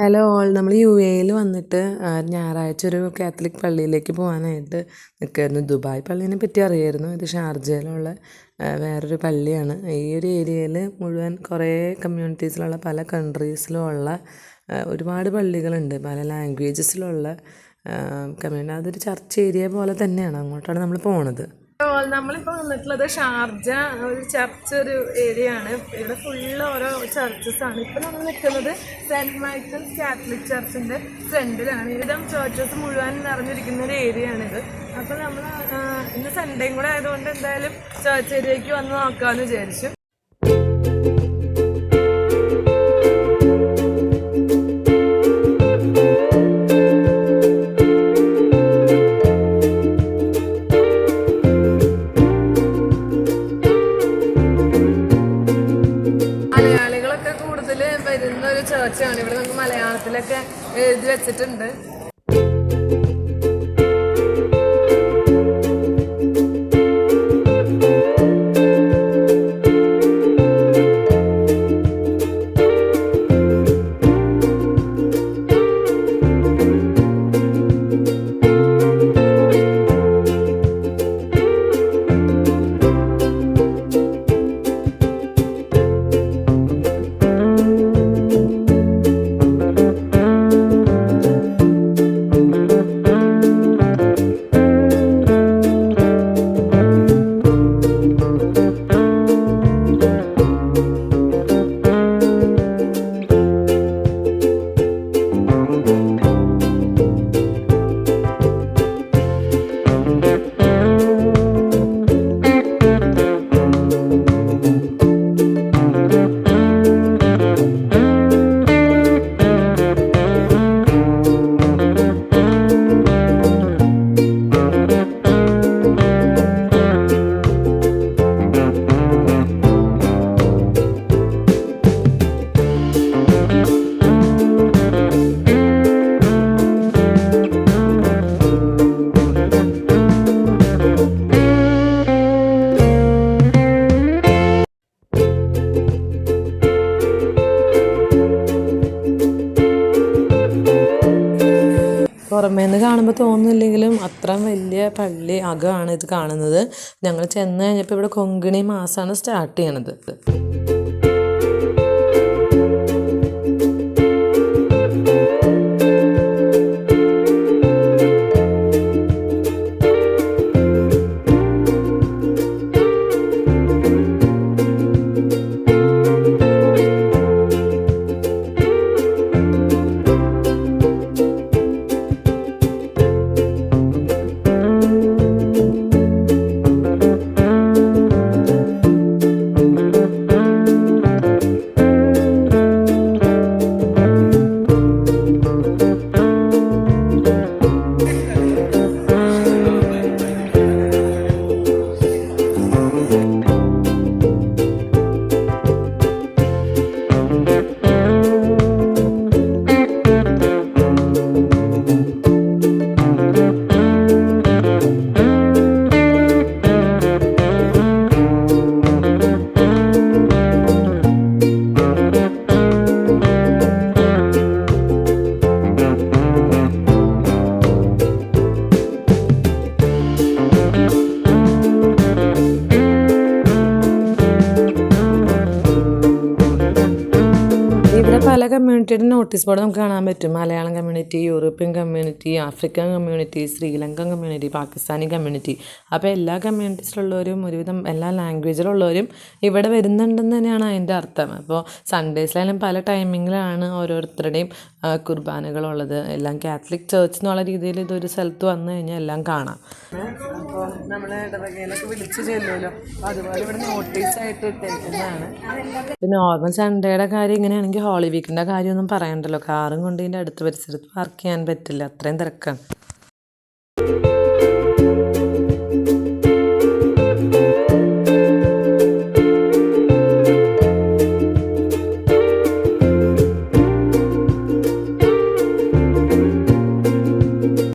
Hello all നമ്മൾ U എയിൽ വന്നിട്ട് ഞായറാഴ്ച ഒരു കാത്തലിക് പള്ളിയിലേക്ക് പോകാനായിട്ട് നിൽക്കുകയായിരുന്നു. ദുബായ് പള്ളീനെ പറ്റി അറിയായിരുന്നു. ഇത് ഷാർജയിലുള്ള വേറൊരു പള്ളിയാണ്. ഈ ഒരു ഏരിയയിൽ മുഴുവൻ കുറേ കമ്മ്യൂണിറ്റീസിലുള്ള പല കൺട്രീസിലുള്ള ഒരുപാട് പള്ളികളുണ്ട്, പല ലാംഗ്വേജസിലുള്ള കമ്മ്യൂണിറ്റി. അതൊരു ചർച്ച് ഏരിയ പോലെ തന്നെയാണ്. അങ്ങോട്ടാണ് നമ്മൾ പോണത്. നമ്മളിപ്പോൾ വന്നിട്ടുള്ളത് ഷാർജ ഒരു ചർച്ച് ഒരു ഏരിയ ആണ്. ഇവിടെ ഫുള്ള് ഓരോ ചർച്ചസ് ആണ്. ഇപ്പം നമ്മൾ നിൽക്കുന്നത് സെൻറ്റ് മൈക്കിൾസ് കാത്തലിക് ചർച്ചിൻ്റെ ഫ്രണ്ടിലാണ്. ഇവിധം ചർച്ചസ് മുഴുവൻ നിറഞ്ഞിരിക്കുന്ന ഒരു ഏരിയ ആണിത്. അപ്പോൾ നമ്മൾ ഇന്ന് സൺഡേയും കൂടെ ആയതുകൊണ്ട് എന്തായാലും ചർച്ച് ഏരിയയ്ക്ക് വന്ന് നോക്കാമെന്ന് വിചാരിച്ചു. മലയാളികളൊക്കെ കൂടുതൽ വരുന്ന ഒരു ചർച്ചാണ്. ഇവിടെ നമുക്ക് മലയാളത്തിലൊക്കെ എഴുതി വെച്ചിട്ടുണ്ട്. പുറമേന്ന് കാണുമ്പോൾ തോന്നുന്നില്ലെങ്കിലും അത്രയും വലിയ പള്ളി അകമാണ് ഇത് കാണുന്നത്. ഞങ്ങൾ ചെന്ന് കഴിഞ്ഞപ്പോൾ ഇവിടെ കൊങ്കിണി മാസമാണ് സ്റ്റാർട്ട് ചെയ്യണത്. ഇവിടെ പല കമ്മ്യൂണിറ്റിയുടെ നോട്ടീസ് ബോർഡ് നമുക്ക് കാണാൻ പറ്റും. Malayalam community, European community, African community, Sri Lankan community, Pakistani community. അപ്പോൾ എല്ലാ കമ്മ്യൂണിറ്റീസിലുള്ളവരും ഒരുവിധം എല്ലാ ലാംഗ്വേജിലുള്ളവരും ഇവിടെ വരുന്നുണ്ടെന്ന് തന്നെയാണ് അതിൻ്റെ അർത്ഥം. അപ്പോൾ സൺഡേസിലായാലും പല ടൈമിങ്ങിലാണ് ഓരോരുത്തരുടെയും കുർബാനകളുള്ളത്. എല്ലാം കാത്തലിക് ചർച്ച് എന്നുള്ള രീതിയിൽ ഇതൊരു സ്ഥലത്ത് വന്നു കഴിഞ്ഞാൽ എല്ലാം കാണാം. അപ്പോൾ നമ്മൾ ഇടവകയിലൊക്കെ വിളിച്ച് ചെല്ലുമല്ലോ, അതുപോലെ ഇവിടെ നോട്ടീസായിട്ട് ഇട്ടിരിക്കുന്നതാണ്. പിന്നെ നോർമൽ സൺഡേയുടെ കാര്യം ഇങ്ങനെയാണെങ്കിൽ ഹോളി വീക്കിൻ്റെ കാര്യമൊന്നും പറയണ്ടല്ലോ. കാറും കൊണ്ട് ഇതിൻ്റെ അടുത്ത പരിസരത്ത് പാർക്ക് ചെയ്യാൻ പറ്റില്ല, അത്രയും തിരക്കാണ്.